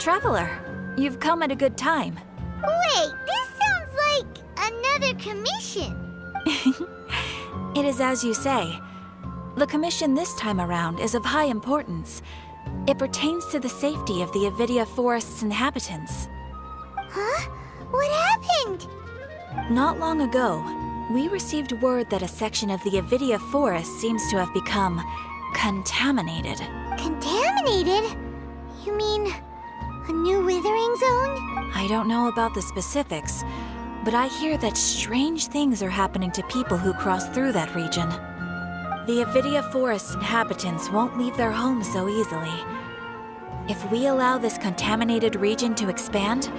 Traveler, you've come at a good time. Wait, this sounds like another commission. It is as you say. The commission this time around is of high importance. It pertains to the safety of the Avidia Forest's inhabitants. Huh? What happened? Not long ago, we received word that a section of the Avidia Forest seems to have become contaminated. Contaminated? You mean a new withering zone? I don't know about the specifics, but I hear that strange things are happening to people who cross through that region. The Avidia Forest inhabitants won't leave their homes so easily. If we allow this contaminated region to expand,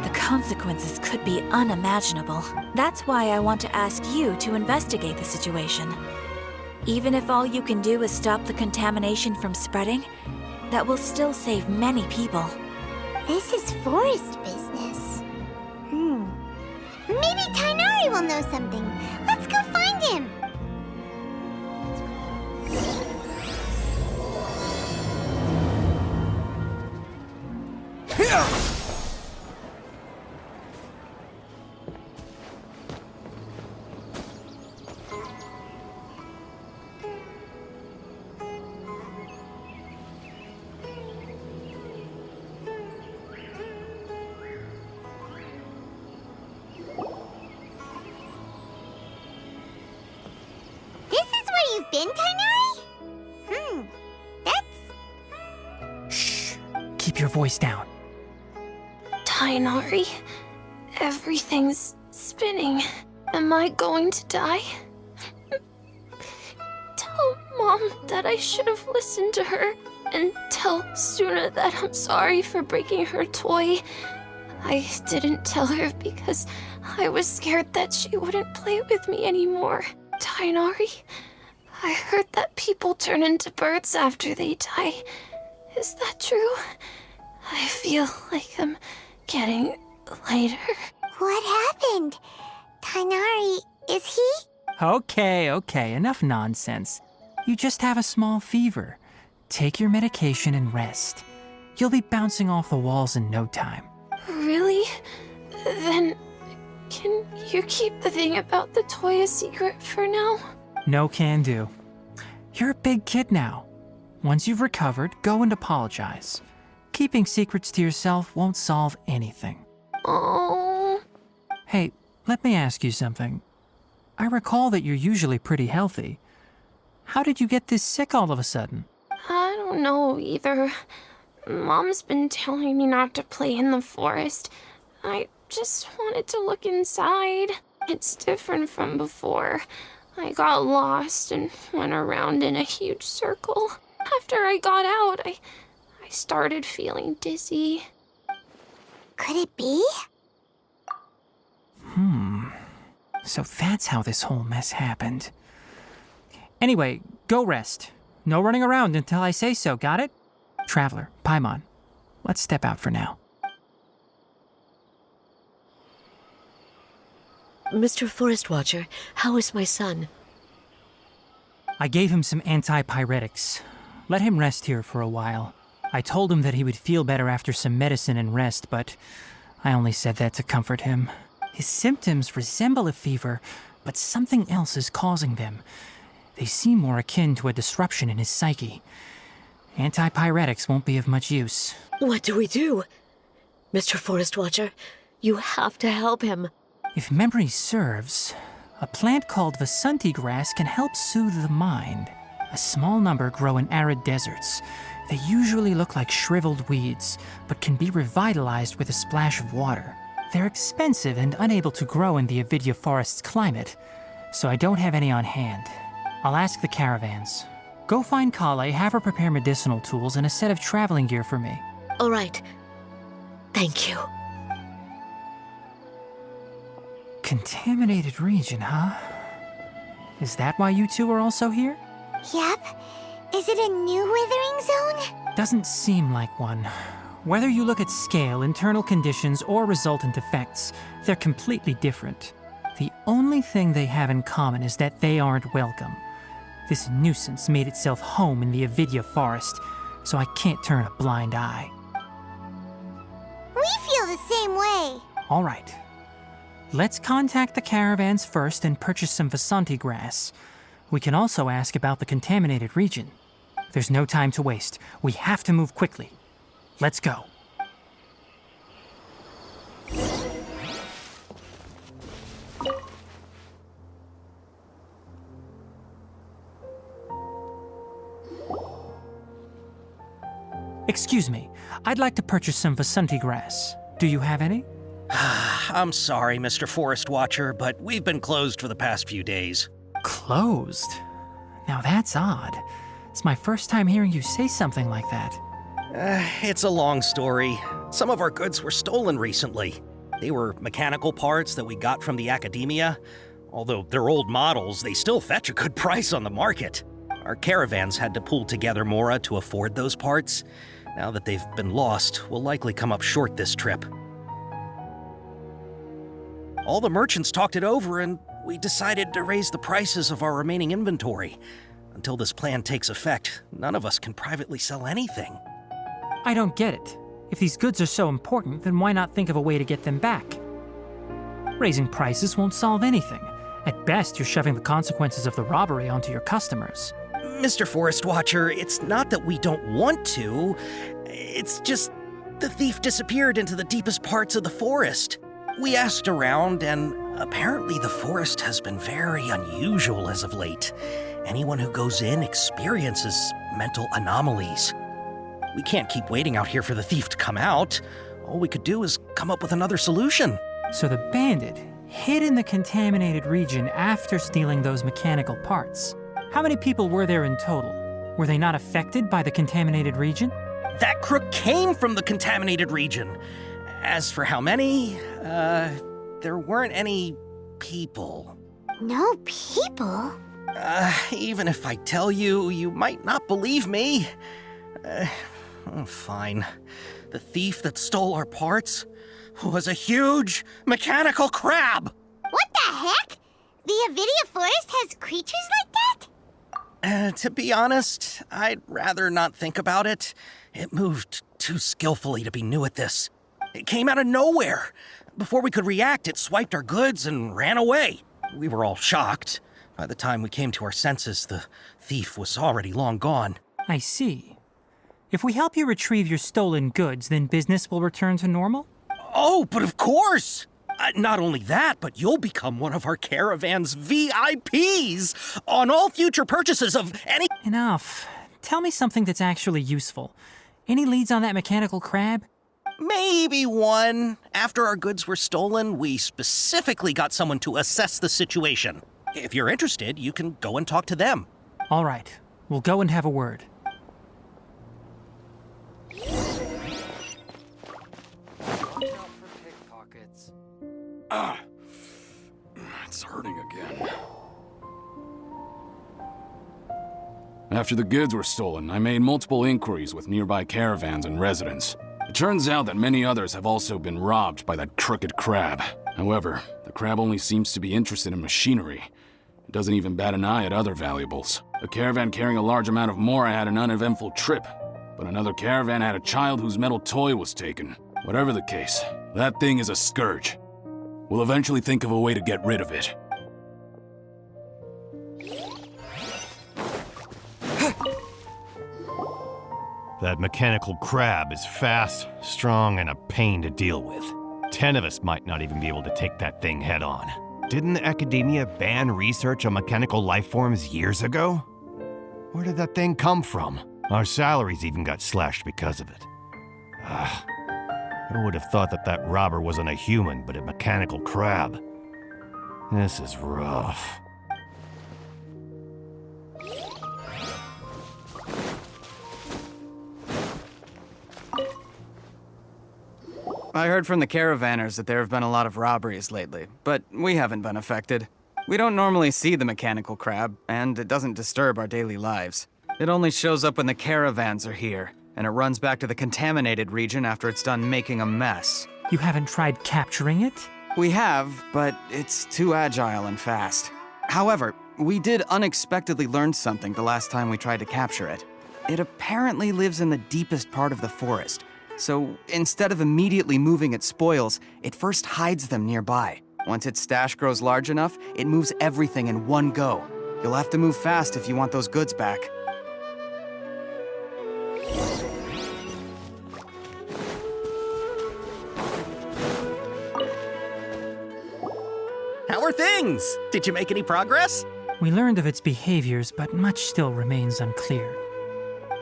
the consequences could be unimaginable. That's why I want to ask you to investigate the situation. Even if all you can do is stop the contamination from spreading, that will still save many people. This is forest business. Maybe Tighnari will know something. Let's go find him. You've been, Tighnari? That's... Shh! Keep your voice down. Tighnari, everything's spinning. Am I going to die? Tell Mom that I should have listened to her, and tell Suna that I'm sorry for breaking her toy. I didn't tell her because I was scared that she wouldn't play with me anymore. Tighnari, I heard that people turn into birds after they die. Is that true? I feel like I'm getting lighter. What happened? Tighnari, is he? Okay, enough nonsense. You just have a small fever. Take your medication and rest. You'll be bouncing off the walls in no time. Really? Then, can you keep the thing about the toy a secret for now? No can do. You're a big kid now. Once you've recovered, go and apologize. Keeping secrets to yourself won't solve anything. Oh. Hey, let me ask you something. I recall that you're usually pretty healthy. How did you get this sick all of a sudden? I don't know either. Mom's been telling me not to play in the forest. I just wanted to look inside. It's different from before. I got lost and went around in a huge circle. After I got out, I started feeling dizzy. Could it be? So that's how this whole mess happened. Anyway, go rest. No running around until I say so, got it? Traveler, Paimon, let's step out for now. Mr. Forest Watcher, how is my son? I gave him some antipyretics. Let him rest here for a while. I told him that he would feel better after some medicine and rest, but I only said that to comfort him. His symptoms resemble a fever, but something else is causing them. They seem more akin to a disruption in his psyche. Antipyretics won't be of much use. What do we do? Mr. Forest Watcher, you have to help him. If memory serves, a plant called Vasanti grass can help soothe the mind. A small number grow in arid deserts. They usually look like shriveled weeds, but can be revitalized with a splash of water. They're expensive and unable to grow in the Avidia Forest's climate, so I don't have any on hand. I'll ask the caravans. Go find Kale, have her prepare medicinal tools and a set of traveling gear for me. All right. Thank you. Contaminated region, huh? Is that why you two are also here? Yep. Is it a new withering zone? Doesn't seem like one. Whether you look at scale, internal conditions, or resultant effects, they're completely different. The only thing they have in common is that they aren't welcome. This nuisance made itself home in the Avidia Forest, so I can't turn a blind eye. We feel the same way. All right. Let's contact the caravans first and purchase some Vasanti grass. We can also ask about the contaminated region. There's no time to waste. We have to move quickly. Let's go. Excuse me, I'd like to purchase some Vasanti grass. Do you have any? I'm sorry, Mr. Forest Watcher, but we've been closed for the past few days. Closed? Now that's odd. It's my first time hearing you say something like that. It's a long story. Some of our goods were stolen recently. They were mechanical parts that we got from the academia. Although they're old models, they still fetch a good price on the market. Our caravans had to pool together more to afford those parts. Now that they've been lost, we'll likely come up short this trip. All the merchants talked it over, and we decided to raise the prices of our remaining inventory. Until this plan takes effect, none of us can privately sell anything. I don't get it. If these goods are so important, then why not think of a way to get them back? Raising prices won't solve anything. At best, you're shoving the consequences of the robbery onto your customers. Mr. Forest Watcher, it's not that we don't want to. It's just the thief disappeared into the deepest parts of the forest. We asked around, and apparently the forest has been very unusual as of late. Anyone who goes in experiences mental anomalies. We can't keep waiting out here for the thief to come out. All we could do is come up with another solution. So the bandit hid in the contaminated region after stealing those mechanical parts. How many people were there in total? Were they not affected by the contaminated region? That crook came from the contaminated region. As for how many, there weren't any people. No people? Even if I tell you, you might not believe me. Fine. The thief that stole our parts was a huge mechanical crab. What the heck? The Avidia Forest has creatures like that? To be honest, I'd rather not think about it. It moved too skillfully to be new at this. It came out of nowhere. Before we could react, it swiped our goods and ran away. We were all shocked. By the time we came to our senses, the thief was already long gone. I see. If we help you retrieve your stolen goods, then business will return to normal? Oh, but of course! Not only that, but you'll become one of our caravan's VIPs on all future purchases of any... Enough. Tell me something that's actually useful. Any leads on that mechanical crab? Maybe one. After our goods were stolen, we specifically got someone to assess the situation. If you're interested, you can go and talk to them. All right. We'll go and have a word. It's hurting again. After the goods were stolen, I made multiple inquiries with nearby caravans and residents. It turns out that many others have also been robbed by that crooked crab. However, the crab only seems to be interested in machinery. It doesn't even bat an eye at other valuables. A caravan carrying a large amount of more had an uneventful trip, but another caravan had a child whose metal toy was taken. Whatever the case, that thing is a scourge. We'll eventually think of a way to get rid of it. That mechanical crab is fast, strong, and a pain to deal with. 10 of us might not even be able to take that thing head on. Didn't the academia ban research on mechanical life forms years ago? Where did that thing come from? Our salaries even got slashed because of it. Who would have thought that that robber wasn't a human, but a mechanical crab? This is rough. I heard from the caravanners that there have been a lot of robberies lately, but we haven't been affected. We don't normally see the mechanical crab, and it doesn't disturb our daily lives. It only shows up when the caravans are here, and it runs back to the contaminated region after it's done making a mess. You haven't tried capturing it? We have, but it's too agile and fast. However, we did unexpectedly learn something the last time we tried to capture it. It apparently lives in the deepest part of the forest, So instead of immediately moving its spoils, it first hides them nearby. Once its stash grows large enough, it moves everything in one go. You'll have to move fast if you want those goods back. How are things? Did you make any progress? We learned of its behaviors, but much still remains unclear.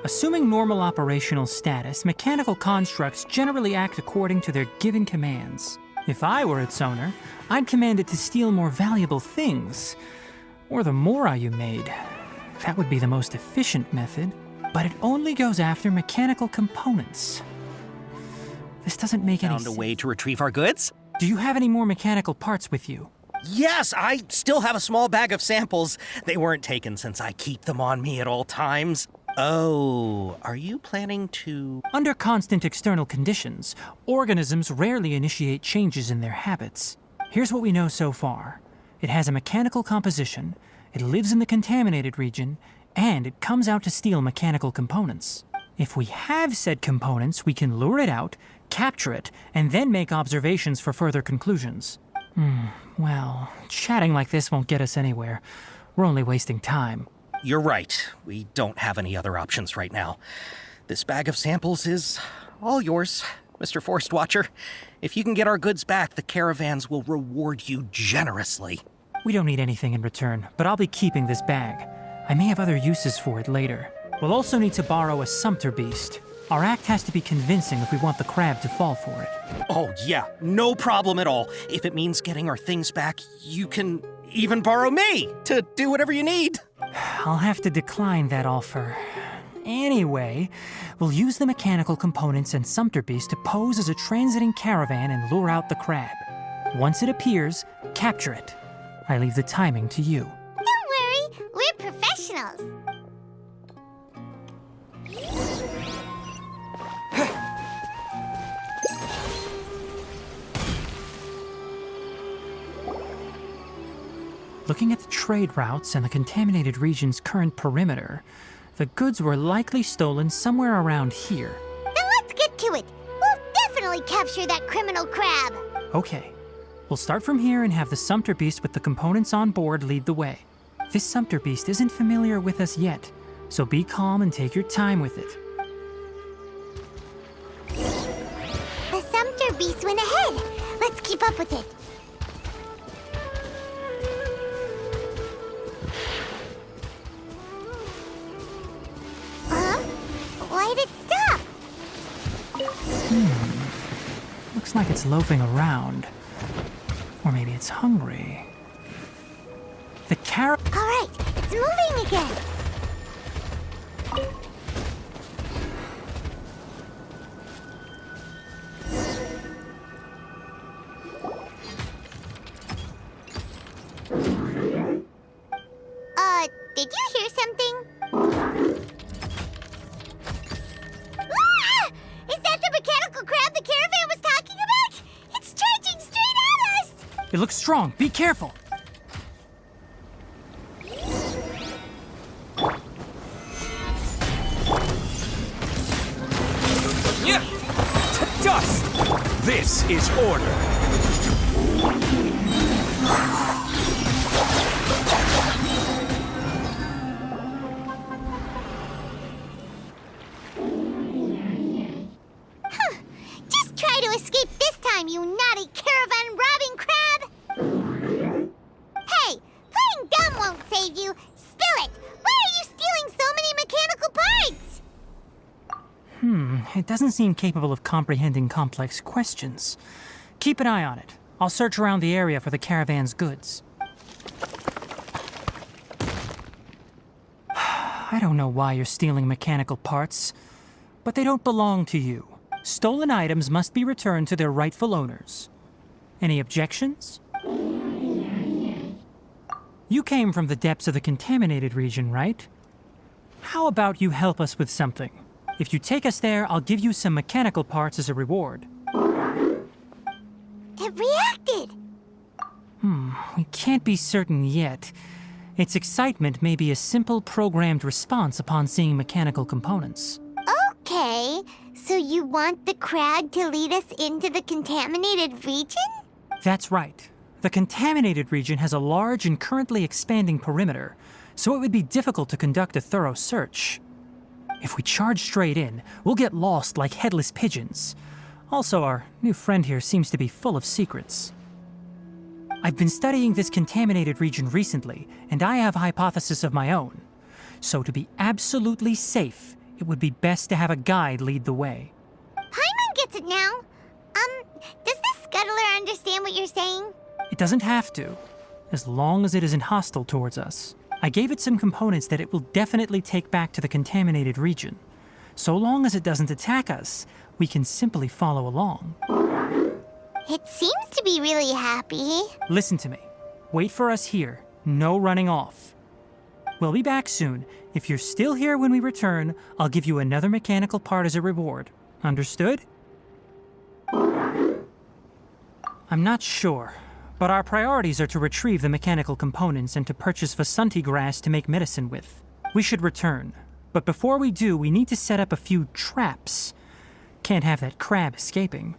Assuming normal operational status, mechanical constructs generally act according to their given commands. If I were its owner, I'd command it to steal more valuable things, or the Mora you made. That would be the most efficient method, but it only goes after mechanical components. This doesn't make any sense. Found a way to retrieve our goods? Do you have any more mechanical parts with you? Yes, I still have a small bag of samples. They weren't taken since I keep them on me at all times. Oh, are you planning to... Under constant external conditions, organisms rarely initiate changes in their habits. Here's what we know so far. It has a mechanical composition, it lives in the contaminated region, and it comes out to steal mechanical components. If we have said components, we can lure it out, capture it, and then make observations for further conclusions. Well, chatting like this won't get us anywhere. We're only wasting time. You're right. We don't have any other options right now. This bag of samples is all yours, Mr. Forest Watcher. If you can get our goods back, the caravans will reward you generously. We don't need anything in return, but I'll be keeping this bag. I may have other uses for it later. We'll also need to borrow a sumpter beast. Our act has to be convincing if we want the crab to fall for it. Oh, yeah, no problem at all. If it means getting our things back, you can even borrow me to do whatever you need. I'll have to decline that offer. Anyway, we'll use the mechanical components and sumpter beast to pose as a transiting caravan and lure out the crab. Once it appears, capture it. I leave the timing to you. Don't worry, we're professionals. Looking at the trade routes and the contaminated region's current perimeter, the goods were likely stolen somewhere around here. Then let's get to it. We'll definitely capture that criminal crab. Okay, we'll start from here and have the sumpter beast with the components on board lead the way. This sumpter beast isn't familiar with us yet, so be calm and take your time with it. The sumpter beast went ahead. Let's keep up with it. Why'd it stop? Looks like it's loafing around. Or maybe it's hungry. The All right, it's moving again. Did you hear something? Ah! Is that the mechanical crab the caravan was talking about? It's charging straight at us! It looks strong. Be careful. Yeah! To dust! This is order. Just try to escape this time, you naughty caravan-robbing crab! Hey, playing dumb won't save you. Spill it! Why are you stealing so many mechanical parts? It doesn't seem capable of comprehending complex questions. Keep an eye on it. I'll search around the area for the caravan's goods. I don't know why you're stealing mechanical parts, but they don't belong to you. Stolen items must be returned to their rightful owners. Any objections? You came from the depths of the contaminated region, right? How about you help us with something? If you take us there, I'll give you some mechanical parts as a reward. It reacted! We can't be certain yet. Its excitement may be a simple programmed response upon seeing mechanical components. Okay, so So you want the crab to lead us into the contaminated region? That's right. The contaminated region has a large and currently expanding perimeter, so it would be difficult to conduct a thorough search. If we charge straight in, we'll get lost like headless pigeons. Also, our new friend here seems to be full of secrets. I've been studying this contaminated region recently, and I have a hypothesis of my own. So to be absolutely safe, it would be best to have a guide lead the way. Paimon gets it now. Does the scuttler understand what you're saying? It doesn't have to, as long as it isn't hostile towards us. I gave it some components that it will definitely take back to the contaminated region. So long as it doesn't attack us, we can simply follow along. It seems to be really happy. Listen to me. Wait for us here. No running off. We'll be back soon. If you're still here when we return, I'll give you another mechanical part as a reward. Understood? I'm not sure, but our priorities are to retrieve the mechanical components and to purchase Vasanti grass to make medicine with. We should return, but before we do, we need to set up a few traps. Can't have that crab escaping.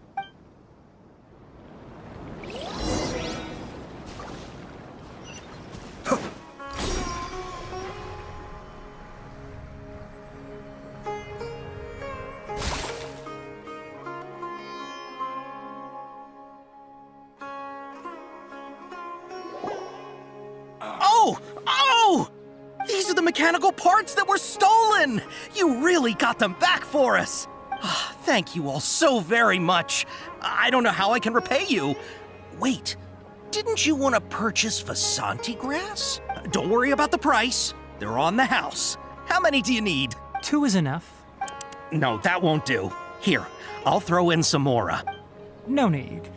Oh! These are the mechanical parts that were stolen! You really got them back for us! Thank you all so very much. I don't know how I can repay you. Wait, didn't you want to purchase Vasanti grass? Don't worry about the price. They're on the house. How many do you need? 2 is enough. No, that won't do. Here, I'll throw in some more. No need.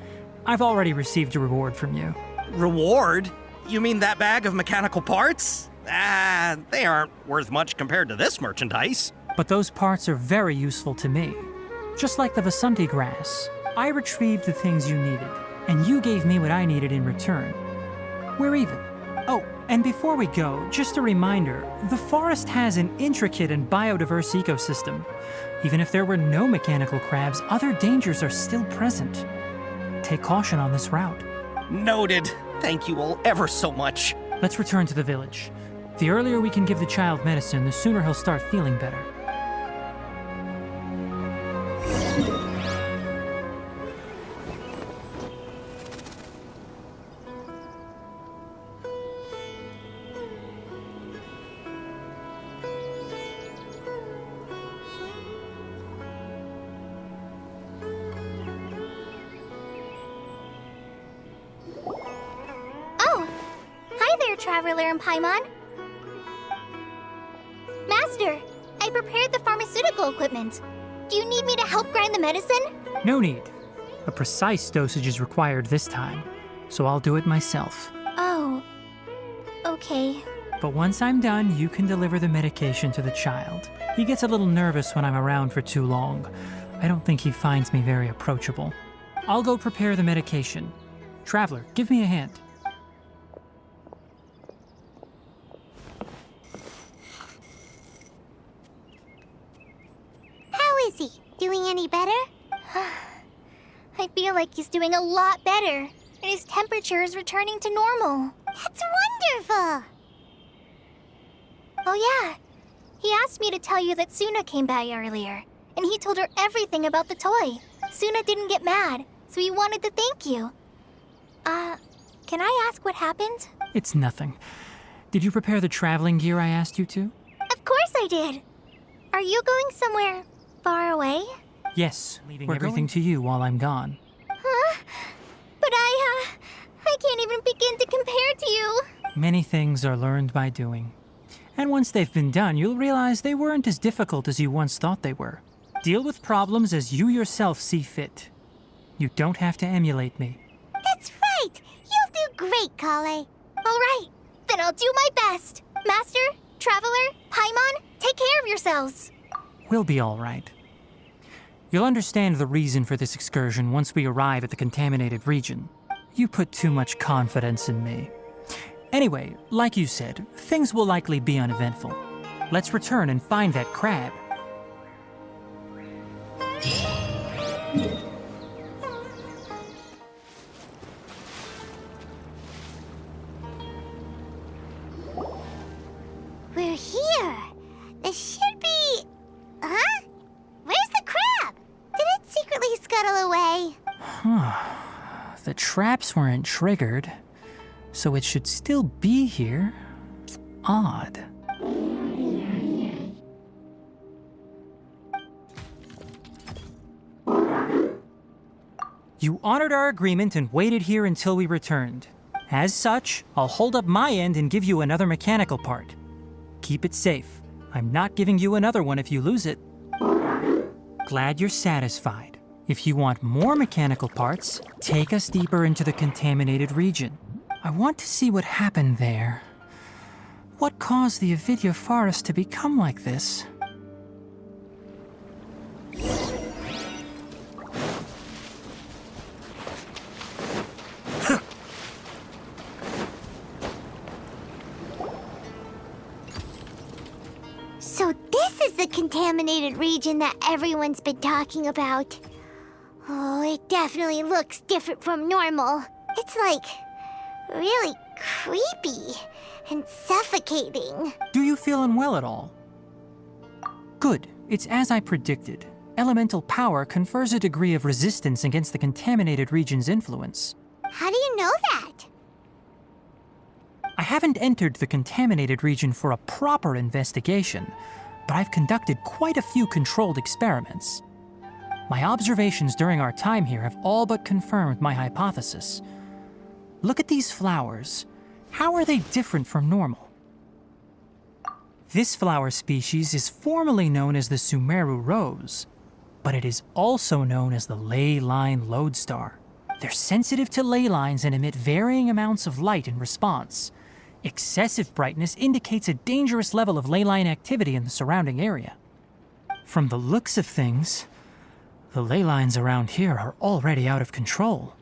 I've already received a reward from you. Reward? You mean that bag of mechanical parts? They aren't worth much compared to this merchandise. But those parts are very useful to me. Just like the Vasanti grass, I retrieved the things you needed, and you gave me what I needed in return. We're even. Oh, and before we go, just a reminder, the forest has an intricate and biodiverse ecosystem. Even if there were no mechanical crabs, other dangers are still present. Take caution on this route. Noted. Thank you all ever so much. Let's return to the village. The earlier we can give the child medicine, the sooner he'll start feeling better. Traveler and Paimon. Master, I prepared the pharmaceutical equipment. Do you need me to help grind the medicine? No need. A precise dosage is required this time, so I'll do it myself. Oh, okay. But once I'm done, you can deliver the medication to the child. He gets a little nervous when I'm around for too long. I don't think he finds me very approachable. I'll go prepare the medication. Traveler, give me a hand. Is he doing any better? I feel like he's doing a lot better, and his temperature is returning to normal. That's wonderful! Oh yeah, he asked me to tell you that Suna came by earlier, and he told her everything about the toy. Suna didn't get mad, so he wanted to thank you. Can I ask what happened? It's nothing. Did you prepare the traveling gear I asked you to? Of course I did! Are you going somewhere far away? Yes, leaving everything to you while I'm gone. Huh? But I can't even begin to compare to you. Many things are learned by doing. And once they've been done, you'll realize they weren't as difficult as you once thought they were. Deal with problems as you yourself see fit. You don't have to emulate me. That's right! You'll do great, Kale. All right, then I'll do my best. Master, Traveler, Paimon, take care of yourselves. We'll be all right. You'll understand the reason for this excursion once we arrive at the contaminated region. You put too much confidence in me. Anyway, like you said, things will likely be uneventful. Let's return and find that crab. away. The traps weren't triggered, so it should still be here. Odd. You honored our agreement and waited here until we returned. As such, I'll hold up my end and give you another mechanical part. Keep it safe. I'm not giving you another one if you lose it. Glad you're satisfied. If you want more mechanical parts, take us deeper into the contaminated region. I want to see what happened there. What caused the Avidya forest to become like this? So this is the contaminated region that everyone's been talking about. Oh, it definitely looks different from normal. It's like really creepy and suffocating. Do you feel unwell at all? Good. It's as I predicted. Elemental power confers a degree of resistance against the contaminated region's influence. How do you know that? I haven't entered the contaminated region for a proper investigation, but I've conducted quite a few controlled experiments. My observations during our time here have all but confirmed my hypothesis. Look at these flowers. How are they different from normal? This flower species is formally known as the Sumeru rose, but it is also known as the ley line lodestar. They're sensitive to ley lines and emit varying amounts of light in response. Excessive brightness indicates a dangerous level of ley line activity in the surrounding area. From the looks of things, the ley lines around here are already out of control.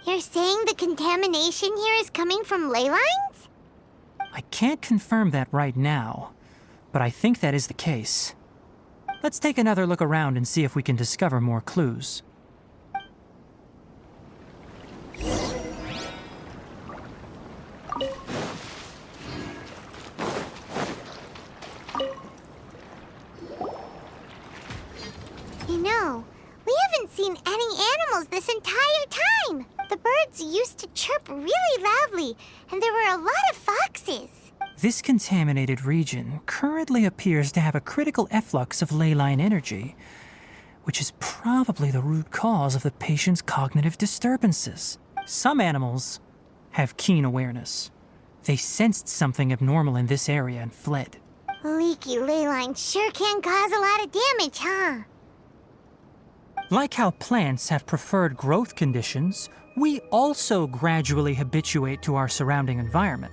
You're saying the contamination here is coming from ley lines? I can't confirm that right now, but I think that is the case. Let's take another look around and see if we can discover more clues. You know, we haven't seen any animals this entire time. The birds used to chirp really loudly, and there were a lot of foxes. This contaminated region currently appears to have a critical efflux of ley line energy, which is probably the root cause of the patient's cognitive disturbances. Some animals have keen awareness. They sensed something abnormal in this area and fled. Leaky ley lines sure can cause a lot of damage, huh? Like how plants have preferred growth conditions, we also gradually habituate to our surrounding environment.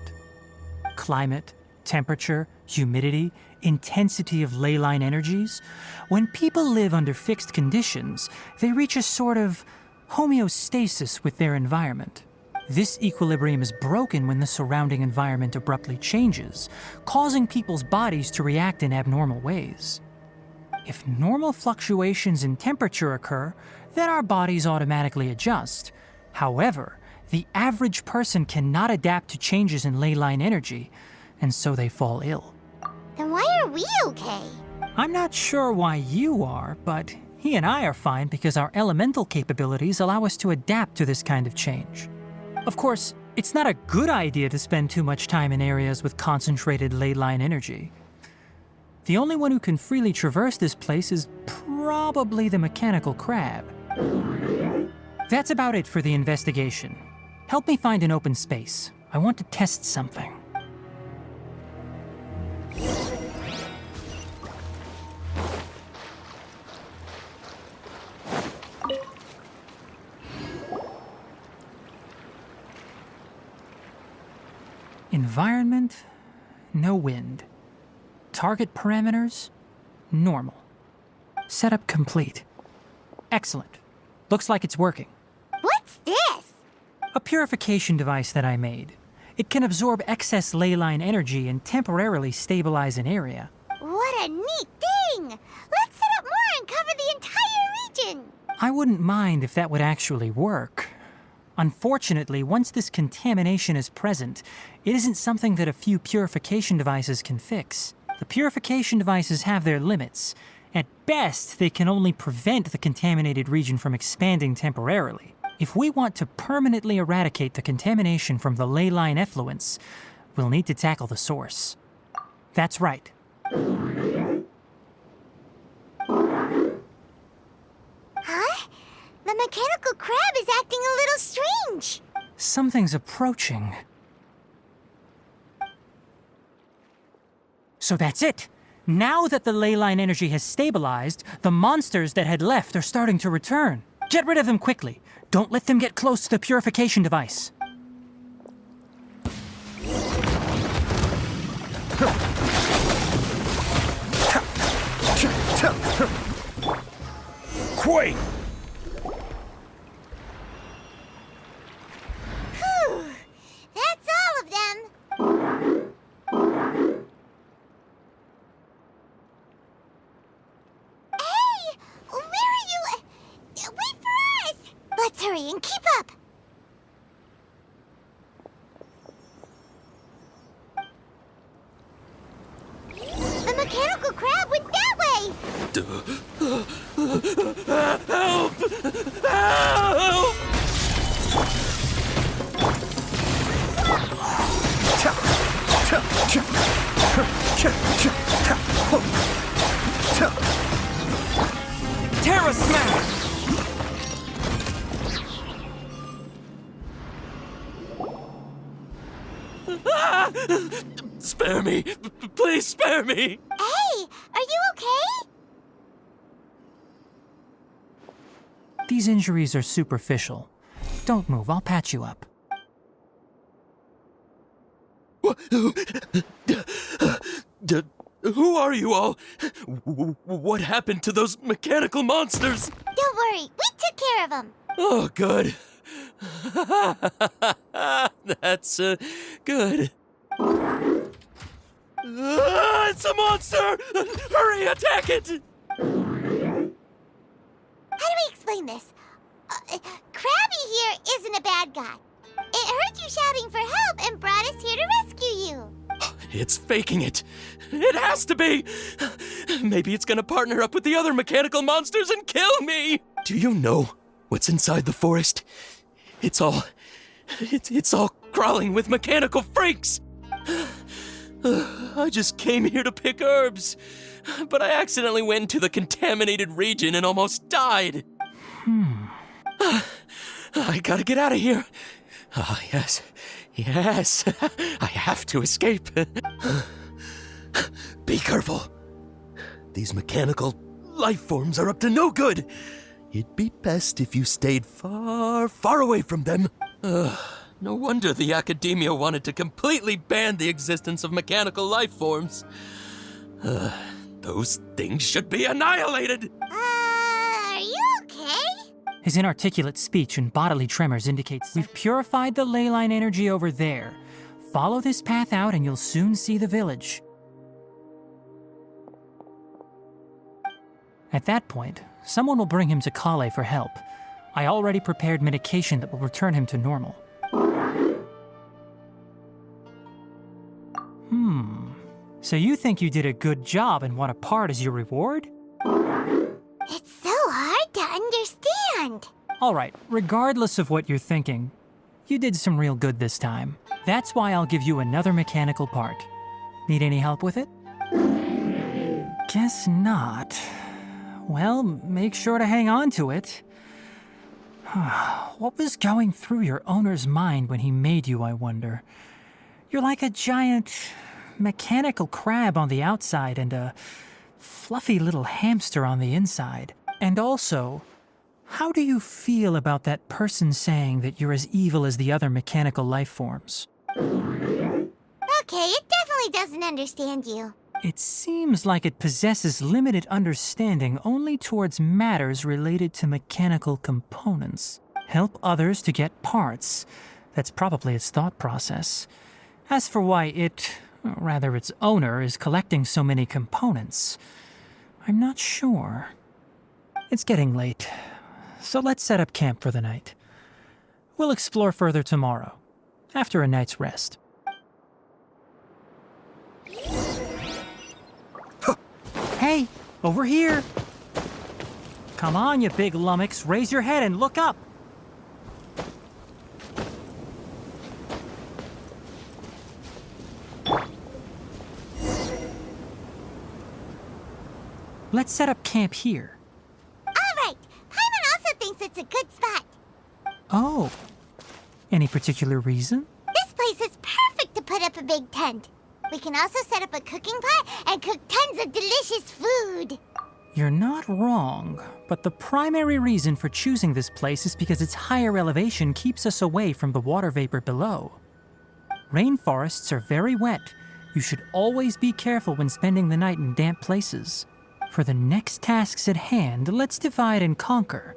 Climate, temperature, humidity, intensity of ley line energies. When people live under fixed conditions, they reach a sort of homeostasis with their environment. This equilibrium is broken when the surrounding environment abruptly changes, causing people's bodies to react in abnormal ways. If normal fluctuations in temperature occur, then our bodies automatically adjust. However, the average person cannot adapt to changes in ley line energy, and so they fall ill. Then why are we okay? I'm not sure why you are, but he and I are fine because our elemental capabilities allow us to adapt to this kind of change. Of course, it's not a good idea to spend too much time in areas with concentrated ley line energy. The only one who can freely traverse this place is probably the mechanical crab. That's about it for the investigation. Help me find an open space. I want to test something. Environment, no wind. Target parameters, normal. Setup complete. Excellent. Looks like it's working. What's this? A purification device that I made. It can absorb excess ley line energy and temporarily stabilize an area. What a neat thing! Let's set up more and cover the entire region! I wouldn't mind if that would actually work. Unfortunately, once this contamination is present, it isn't something that a few purification devices can fix. The purification devices have their limits, At best, they can only prevent the contaminated region from expanding temporarily. If we want to permanently eradicate the contamination from the ley line effluents, we'll need to tackle the source. That's right. Huh? The mechanical crab is acting a little strange. Something's approaching. So that's it. Now that the ley line energy has stabilized, the monsters that had left are starting to return. Get rid of them quickly. Don't let them get close to the purification device. Quake! Phew. That's all of them. Hey! Where are you? Wait for us! Let's hurry and keep up. The mechanical crab went that way! Help! Help! Terra Smash! Ah! Spare me! Please spare me! Hey! Are you okay? These injuries are superficial. Don't move, I'll patch you up. Who are you all? What happened to those mechanical monsters? Don't worry, we took care of them. Oh, good. That's good. It's a monster! Hurry, attack it! How do we explain this? Krabby here isn't a bad guy. It heard you shouting for help and brought us here to rescue you. It's faking it. It has to be. Maybe it's gonna partner up with the other mechanical monsters and kill me. Do you know what's inside the forest? It's all crawling with mechanical freaks. I just came here to pick herbs, but I accidentally went into the contaminated region and almost died. I gotta get out of here. Ah, yes. I have to escape. Be careful. These mechanical life forms are up to no good. It'd be best if you stayed far, far away from them. No wonder the academia wanted to completely ban the existence of mechanical life forms. Those things should be annihilated. Are you okay? His inarticulate speech and bodily tremors indicates we've purified the ley line energy over there. Follow this path out and you'll soon see the village. At that point, someone will bring him to Kale for help. I already prepared medication that will return him to normal. So you think you did a good job and want a part as your reward? It's so hard to understand. All right, regardless of what you're thinking, you did some real good this time. That's why I'll give you another mechanical part. Need any help with it? Guess not. Well, make sure to hang on to it. What was going through your owner's mind when he made you, I wonder? You're like a giant mechanical crab on the outside and a fluffy little hamster on the inside. And also, how do you feel about that person saying that you're as evil as the other mechanical life forms? Okay, it definitely doesn't understand you. It seems like it possesses limited understanding only towards matters related to mechanical components. Help others to get parts. That's probably its thought process. As for why its owner, is collecting so many components, I'm not sure. It's getting late, so let's set up camp for the night. We'll explore further tomorrow, after a night's rest. Hey, Over here. Come on, you big lummox. Raise your head and look up. Let's set up camp here. All right. Paimon also thinks it's a good spot. Oh. Any particular reason? This place is perfect to put up a big tent. We can also set up a cooking pot and cook tons of delicious food. You're not wrong, but the primary reason for choosing this place is because its higher elevation keeps us away from the water vapor below. Rainforests are very wet. You should always be careful when spending the night in damp places. For the next tasks at hand, let's divide and conquer.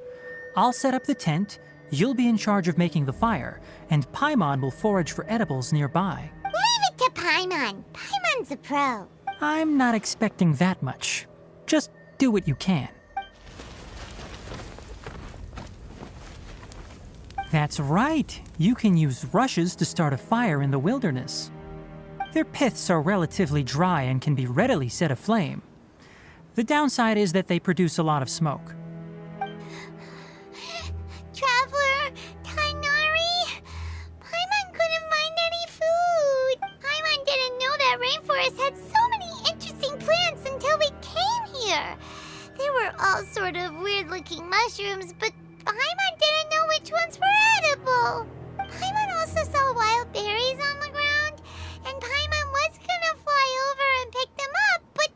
I'll set up the tent, you'll be in charge of making the fire, and Paimon will forage for edibles nearby. Leave it to Paimon. Paimon's a pro. I'm not expecting that much. Just do what you can. That's right. You can use rushes to start a fire in the wilderness. Their piths are relatively dry and can be readily set aflame. The downside is that they produce a lot of smoke. Traveler, Tighnari, Paimon couldn't find any food. Paimon didn't know that rainforest had so many interesting plants until we came here. They were all sort of weird-looking mushrooms, but Paimon didn't know which ones were edible. Paimon also saw wild berries on the ground, and Paimon was gonna fly over and pick them up, but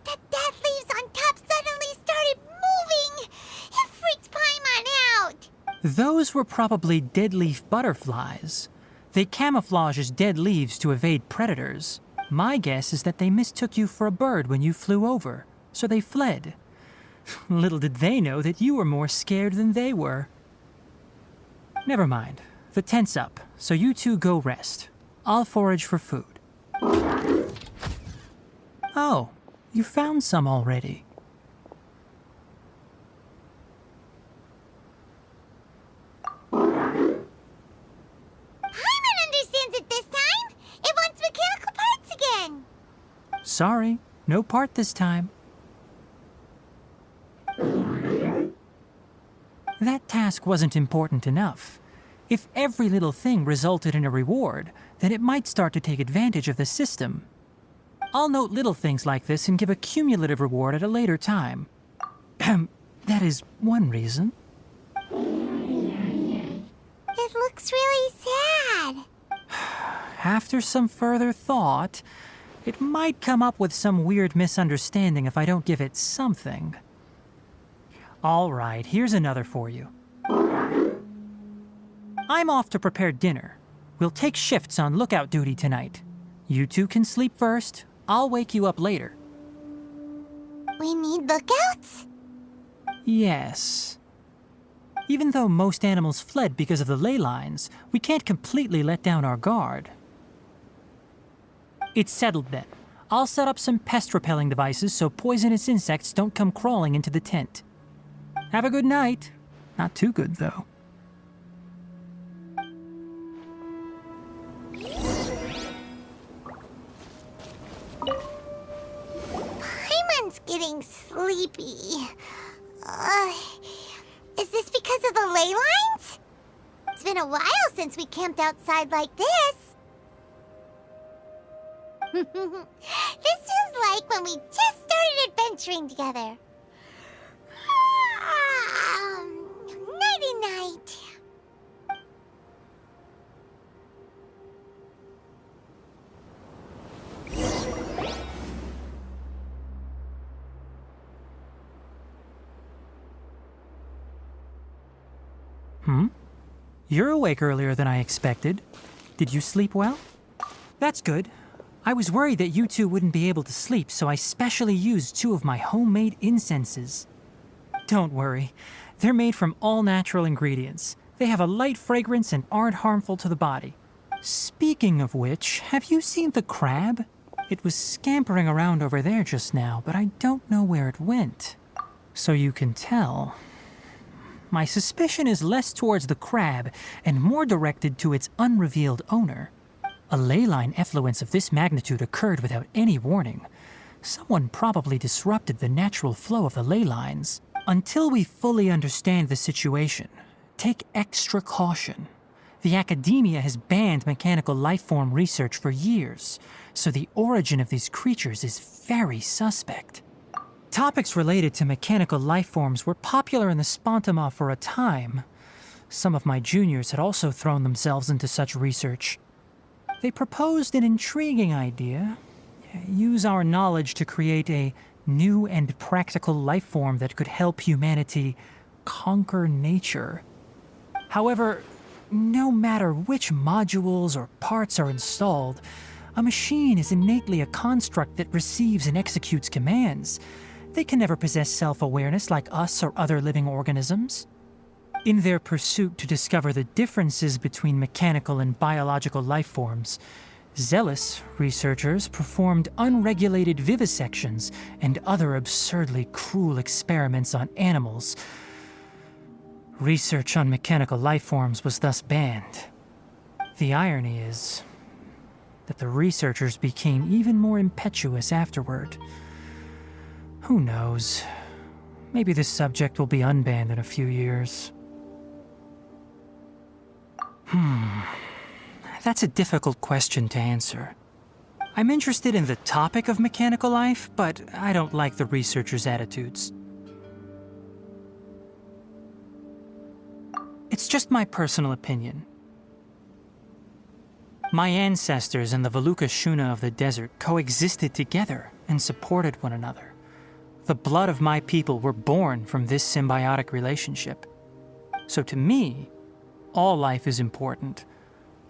the dead leaves on top suddenly started moving. It freaked Paimon out. Those were probably deadleaf butterflies. They camouflage as dead leaves to evade predators. My guess is that they mistook you for a bird when you flew over, so they fled. Little did they know that you were more scared than they were. Never mind. The tent's up, so you two go rest. I'll forage for food. Oh, you found some already. Paimon understands it this time. It wants mechanical parts again. Sorry, no part this time. That task wasn't important enough. If every little thing resulted in a reward, then it might start to take advantage of the system. I'll note little things like this and give a cumulative reward at a later time. That is one reason. It looks really sad. After some further thought, it might come up with some weird misunderstanding if I don't give it something. All right, here's another for you. I'm off to prepare dinner. We'll take shifts on lookout duty tonight. You two can sleep first. I'll wake you up later. We need lookouts? Yes. Even though most animals fled because of the ley lines, we can't completely let down our guard. It's settled then. I'll set up some pest-repelling devices so poisonous insects don't come crawling into the tent. Have a good night. Not too good, though. Paimon's getting sleepy. Is this because of the ley lines? It's been a while since we camped outside like this. This feels like when we just started adventuring together. Nighty-night. You're awake earlier than I expected. Did you sleep well? That's good. I was worried that you two wouldn't be able to sleep, so I specially used 2 of my homemade incenses. Don't worry. They're made from all natural ingredients. They have a light fragrance and aren't harmful to the body. Speaking of which, have you seen the crab? It was scampering around over there just now, but I don't know where it went. So you can tell. My suspicion is less towards the crab and more directed to its unrevealed owner. A ley line effluence of this magnitude occurred without any warning. Someone probably disrupted the natural flow of the ley lines. Until we fully understand the situation, take extra caution. The academia has banned mechanical lifeform research for years, so the origin of these creatures is very suspect. Topics related to mechanical lifeforms were popular in the Spontama for a time. Some of my juniors had also thrown themselves into such research. They proposed an intriguing idea. Use our knowledge to create a new and practical lifeform that could help humanity conquer nature. However, no matter which modules or parts are installed, a machine is innately a construct that receives and executes commands. They can never possess self-awareness like us or other living organisms. In their pursuit to discover the differences between mechanical and biological lifeforms, zealous researchers performed unregulated vivisections and other absurdly cruel experiments on animals. Research on mechanical lifeforms was thus banned. The irony is that the researchers became even more impetuous afterward. Who knows? Maybe this subject will be unbanned in a few years. That's a difficult question to answer. I'm interested in the topic of mechanical life, but I don't like the researchers' attitudes. It's just my personal opinion. My ancestors and the Veluka Shuna of the desert coexisted together and supported one another. The blood of my people were born from this symbiotic relationship. So to me, all life is important.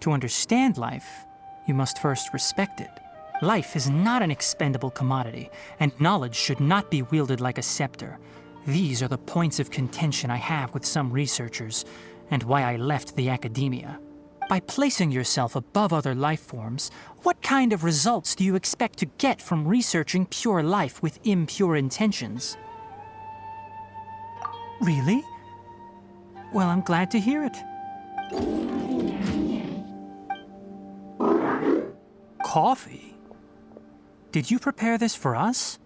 To understand life, you must first respect it. Life is not an expendable commodity, and knowledge should not be wielded like a scepter. These are the points of contention I have with some researchers, and why I left the academia. By placing yourself above other life forms, what kind of results do you expect to get from researching pure life with impure intentions? Really? Well, I'm glad to hear it. Coffee? Did you prepare this for us?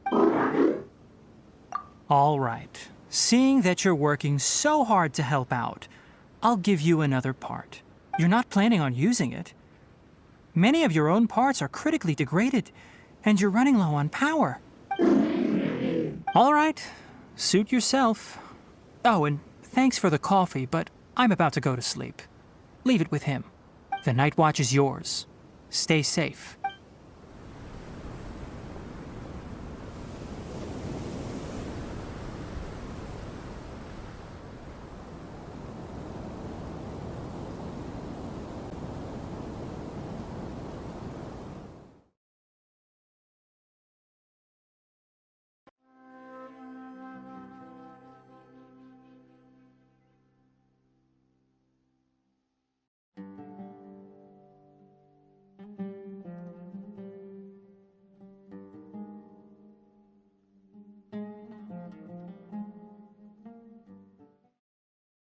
All right. Seeing that you're working so hard to help out, I'll give you another part. You're not planning on using it. Many of your own parts are critically degraded, and you're running low on power. All right, suit yourself. Oh, and thanks for the coffee, but I'm about to go to sleep. Leave it with him. The night watch is yours. Stay safe.